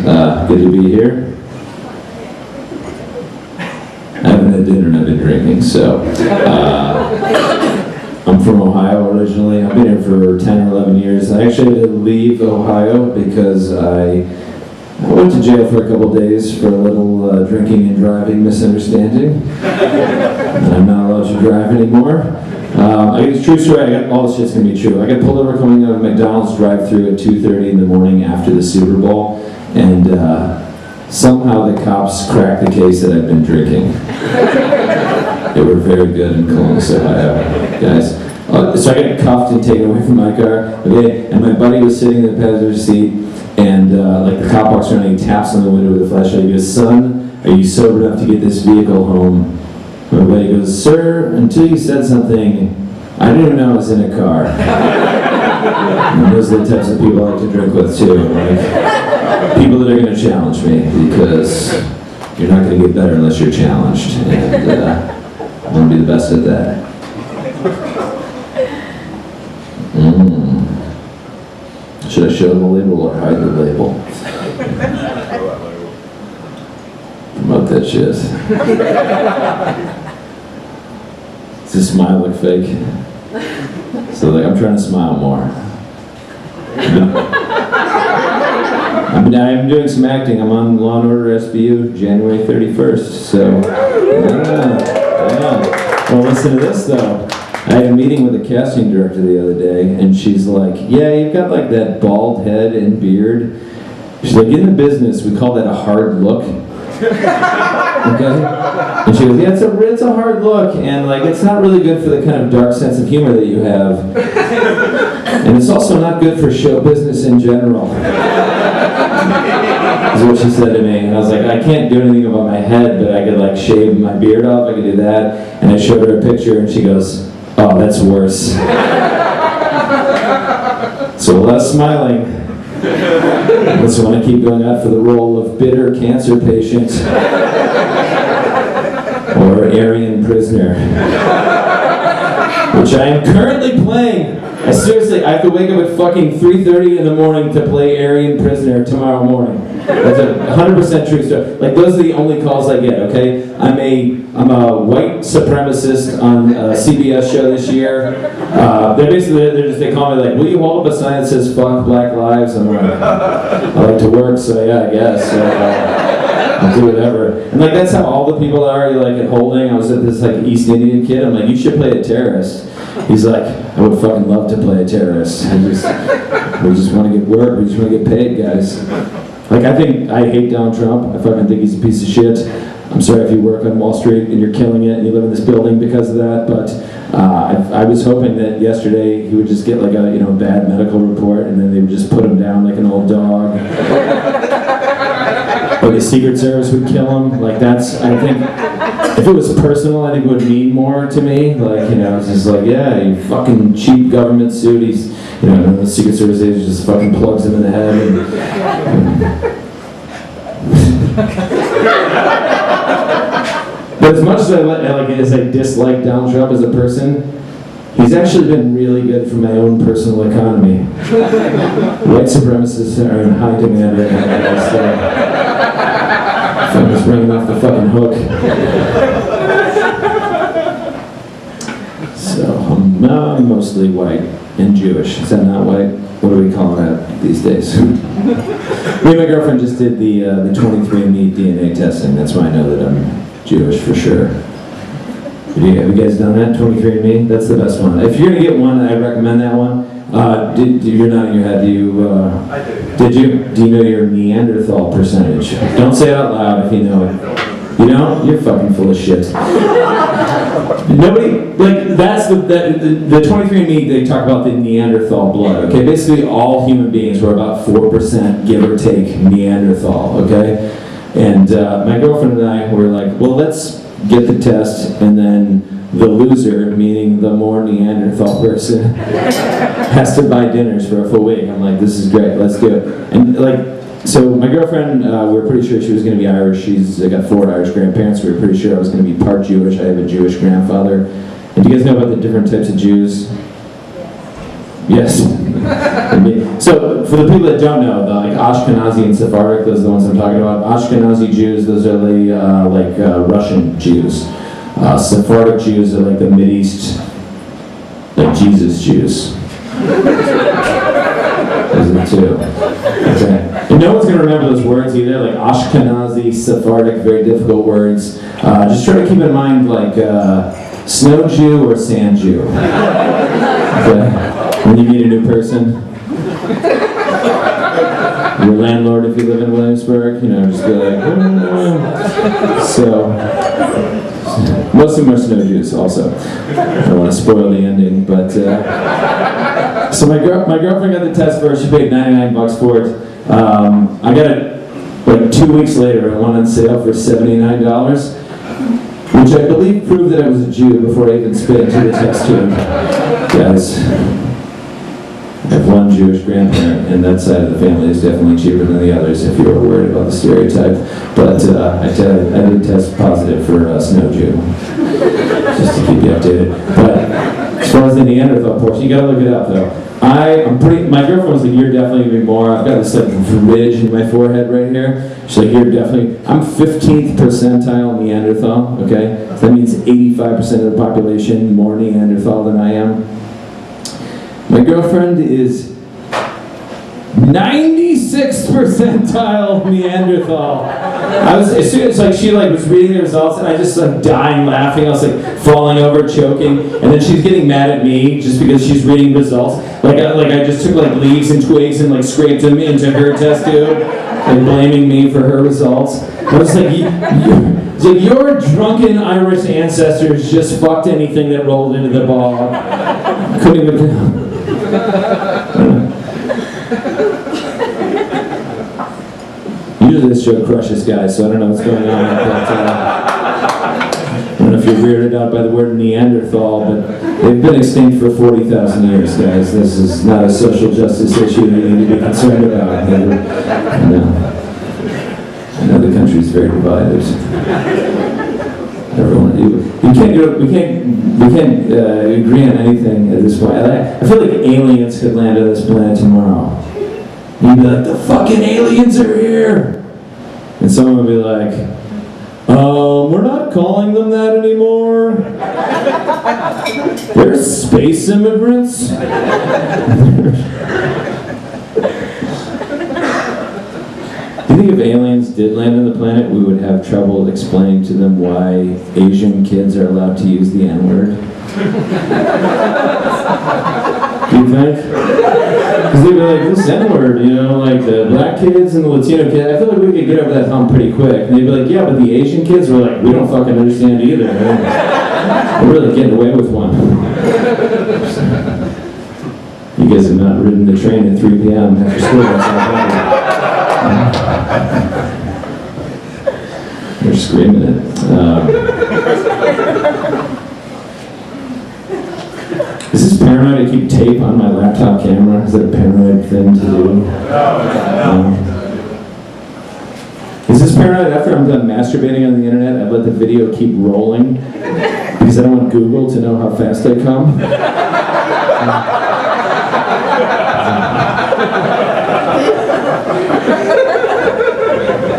Good to be here. I haven't had dinner and I've been drinking, so I'm from Ohio originally. I've been here for 10 or 11 years. I actually had to leave Ohio because I went to jail for a couple days for a little drinking and driving misunderstanding. And I'm not allowed to drive anymore. It's a true story. All this shit's gonna be true. I got pulled over coming out of McDonald's drive-thru at 2:30 in the morning after the Super Bowl, and somehow the cops cracked the case that I'd been drinking. They were very good in Columbus, Ohio, guys. So I got cuffed and taken away from my car. Okay, and my buddy was sitting in the passenger seat, and the cop walks around and he taps on the window with a flashlight. He goes, "Son, are you sober enough to get this vehicle home?" My buddy goes, "Sir, until you said something, I didn't even know I was in a car." And those are the types of people I like to drink with too. Like, people that are going to challenge me, because you're not going to get better unless you're challenged. And I'm going to be the best at that. Should I show the label or hide the label? Promote that shit. Does this smile look fake? So I'm trying to smile more. I'm doing some acting. I'm on Law & Order SVU January 31st. So, yeah. Well, listen to this though. I had a meeting with the casting director the other day, and she's like, "Yeah, you've got like that bald head and beard." She's like, "In the business, we call that a hard look." Okay? And she goes, "Yeah, it's a hard look, and like it's not really good for the kind of dark sense of humor that you have. And it's also not good for show business in general." Is what she said to me. And I was like, "I can't do anything about my head, but I could like shave my beard off, I could do that." And I showed her a picture, and she goes, "Oh, that's worse." So less smiling. Unless I want to keep going out for the role of bitter cancer patient or Aryan prisoner, which I am currently playing. I have to wake up at fucking 3:30 in the morning to play Aryan prisoner tomorrow morning. That's a 100% true story. Like, those are the only calls I get, okay? I'm a white supremacist on a CBS show this year. They call me like, "Will you hold up a sign that says fuck black lives?" I'm like, "I like to work, so yeah, I guess. I'll do whatever." And like, that's how all the people are, like at Holding. I was at this like East Indian kid. I'm like, "You should play a terrorist." He's like, "I would fucking love to play a terrorist. We just want to get work. We just want to get paid, guys." Like, I hate Donald Trump. I fucking think he's a piece of shit. I'm sorry if you work on Wall Street and you're killing it and you live in this building because of that, but I was hoping that yesterday he would just get like a bad medical report and then they would just put him down like an old dog. Or the Secret Service would kill him. Like, I think, if it was personal, I think it would mean more to me. Like, it's just like, yeah, you fucking cheap government suit. He's, the Secret Service agent just fucking plugs him in the head. But as much as I dislike Donald Trump as a person, he's actually been really good for my own personal economy. White supremacists are in high demand right now. I'm just ringing off the fucking hook. So I'm mostly white and Jewish. Is that not white? What do we call that these days? Me and my girlfriend just did the 23andMe DNA testing. That's why I know that I'm Jewish for sure. Have you guys done that, 23andMe? That's the best one. If you're gonna get one, I recommend that one. You're nodding your head. I do. Did you? Do you know your Neanderthal percentage? Don't say it out loud if you know it. You know? You're fucking full of shit. Nobody, like, that's the 23andMe, they talk about the Neanderthal blood, okay? Basically, all human beings were about 4%, give or take, Neanderthal, okay? And my girlfriend and I were like, well, let's get the test, and then the loser, meaning the more Neanderthal person, has to buy dinners for a full week. I'm like, this is great, let's do it. And like, so my girlfriend, we were pretty sure she was going to be Irish. She's got 4 Irish grandparents. We were pretty sure I was going to be part Jewish. I have a Jewish grandfather. And do you guys know about the different types of Jews? Yes. So, for the people that don't know, like Ashkenazi and Sephardic, those are the ones I'm talking about. Ashkenazi Jews, those are the Russian Jews. Sephardic Jews are like the Mideast, like Jesus Jews. Those are the two. Okay. And no one's going to remember those words either, like Ashkenazi, Sephardic, very difficult words. Just try to keep in mind, like, snow Jew or sand Jew. Okay. When you meet a new person, your landlord, if you live in Williamsburg, just be like, So, most of them are snow Jews also. I don't want to spoil the ending, but, so my girlfriend got the test first, she paid $99 for it. I got it like 2 weeks later, it went on sale for $79, which I believe proved that I was a Jew before I even spit into the test tube. Guys, I have one Jewish grandparent, and that side of the family is definitely cheaper than the others, if you were worried about the stereotype. But I did test positive for snow Jew, just to keep you updated. But as far as the Neanderthal portion, you gotta look it up though. My girlfriend was like, you're definitely gonna be more. I've got this like ridge in my forehead right here. She's like, I'm 15th percentile Neanderthal, okay? So that means 85% of the population more Neanderthal than I am. My girlfriend is 96th percentile Neanderthal. As soon as she was reading the results, and I just dying laughing. I was falling over, choking, and then she's getting mad at me just because she's reading results. I just took leaves and twigs and scraped them into her test tube, blaming me for her results. I was your drunken Irish ancestors just fucked anything that rolled into the ball. Couldn't even. Usually this show crushes guys, so I don't know what's going on. But, I don't know if you're weirded out by the word Neanderthal, but they've been extinct for 40,000 years, guys. This is not a social justice issue you need to be concerned about. I know the country's very divided. Everyone, we can't agree on anything at this point. I feel like aliens could land on this planet tomorrow. You'd be like, the fucking aliens are here! And someone would be like, we're not calling them that anymore. They're space immigrants. Do you think if aliens did land on the planet, we would have trouble explaining to them why Asian kids are allowed to use the N-word? Do you think? Because they'd be like, this N-word, the black kids and the Latino kids, I feel like we could get over that hump pretty quick. And they'd be like, yeah, but the Asian kids were like, we don't fucking understand either. We're really getting away with one. You guys have not ridden the train at 3 p.m. after school. They're screaming it. Is this paranoid to keep tape on my laptop camera? Is that a paranoid thing to do? Is this paranoid after I'm done masturbating on the internet, I let the video keep rolling because I don't want Google to know how fast I come?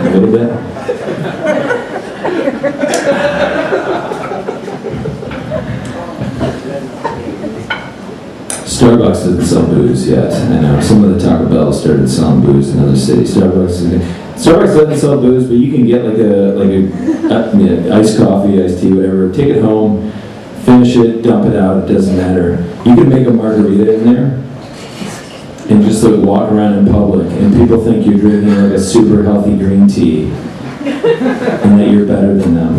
A little bit. Starbucks doesn't sell booze yet. I know some of the Taco Bell started selling booze in other cities. Starbucks doesn't sell booze, but you can get like a iced coffee, iced tea, whatever. Take it home, finish it, dump it out. It doesn't matter. You can make a margarita in there and just walk around in public, and people think you're drinking a super healthy green tea, and that you're better than them.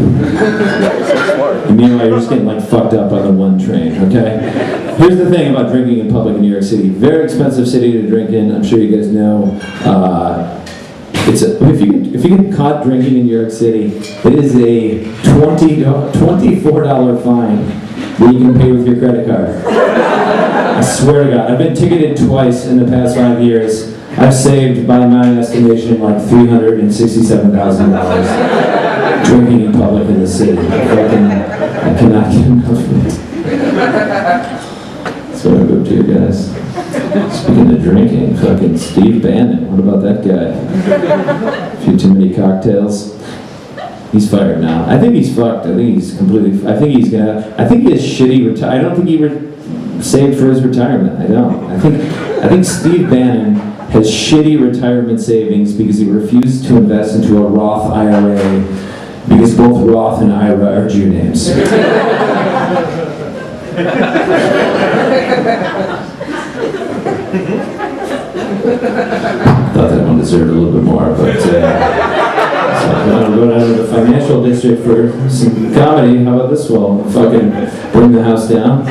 And meanwhile, you're just getting fucked up on the one train. Okay. Here's the thing about drinking in public in New York City. Very expensive city to drink in. I'm sure you guys know. If you get caught drinking in New York City, it is a $24 fine that you can pay with your credit card. I swear to God, I've been ticketed twice in the past 5 years. I've saved, by my estimation, $367,000 drinking in public in the city. I cannot get enough of it. So I go to you guys. Speaking of drinking, fucking Steve Bannon. What about that guy? A few too many cocktails. He's fired now. I think he's fucked. I think he's completely. I think he has shitty retire. I don't think he saved for his retirement. I don't. I think Steve Bannon has shitty retirement savings because he refused to invest into a Roth IRA because both Roth and IRA are Jew names. Thought that one deserved a little bit more, but so I'm going down to the financial district for some comedy. How about this one? Fucking burn the house down.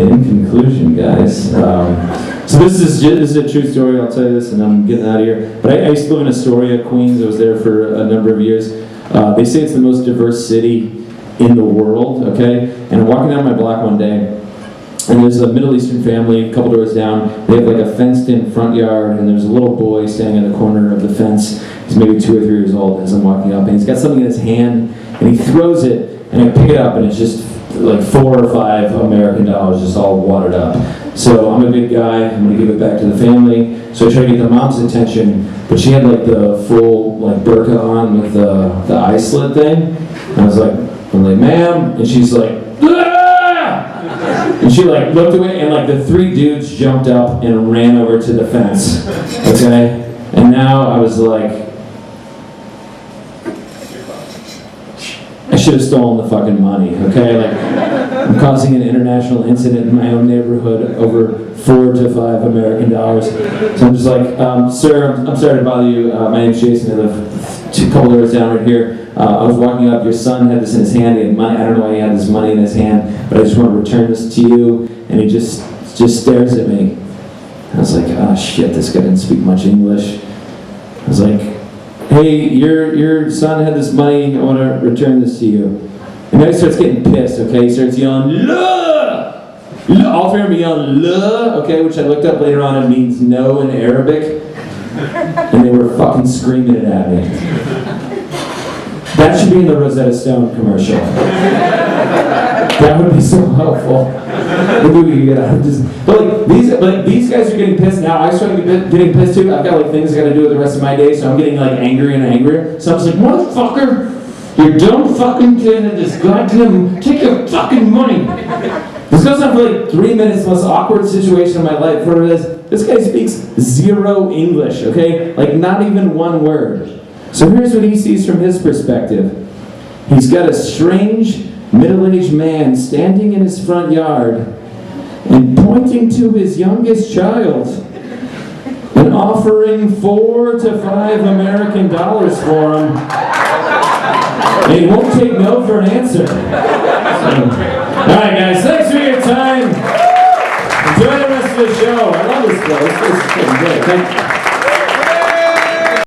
In conclusion, guys, so this is a true story. I'll tell you this, and I'm getting out of here. But I used to live in Astoria, Queens. I was there for a number of years. They say it's the most diverse city in the world. Okay, and I'm walking down my block one day. And there's a Middle Eastern family, a couple doors down. They have like a fenced-in front yard, and there's a little boy standing in the corner of the fence. He's maybe 2 or 3 years old as I'm walking up, and he's got something in his hand, and he throws it, and I pick it up, and it's just like $4 or $5 American dollars, just all watered up. So I'm a good guy. I'm gonna give it back to the family. So I try to get the mom's attention, but she had like the full like burqa on with the eye slit thing. And I was like, ma'am, and she's like, ah! And she like looked away, and like the 3 dudes jumped up and ran over to the fence. Okay? And now I was like, I should have stolen the fucking money. Okay? Like, I'm causing an international incident in my own neighborhood over $4 to $5 American dollars. So I'm just like, sir, I'm sorry to bother you. My name's Jason. I live a couple doors down right here. I was walking up, your son had this in his hand, he had money, I don't know why he had this money in his hand, but I just want to return this to you, and he just stares at me. I was like, oh shit, this guy didn't speak much English. I was like, hey, your son had this money, I want to return this to you. And then he starts getting pissed, okay, he starts yelling, "La!" All 3 of them yelling, "La!" Okay, which I looked up later on, it means no in Arabic, and they were fucking screaming it at me. That should be in the Rosetta Stone commercial. That would be so helpful. Maybe we could get out of this. But these guys are getting pissed now. I started getting pissed too. I've got like things I got to do with the rest of my day, so I'm getting like angrier and angrier. So I was like, motherfucker, you dumb fucking kid at this goddamn, take your fucking money. This goes on for like 3 minutes, the most awkward situation of my life. Where it is, this guy speaks 0 English, okay? Like not even 1 word. So here's what he sees from his perspective. He's got a strange, middle-aged man standing in his front yard and pointing to his youngest child and offering $4 to $5 American dollars for him. And he won't take no for an answer. So, all right, guys, thanks for your time. Enjoy the rest of the show. I love this place. This is great.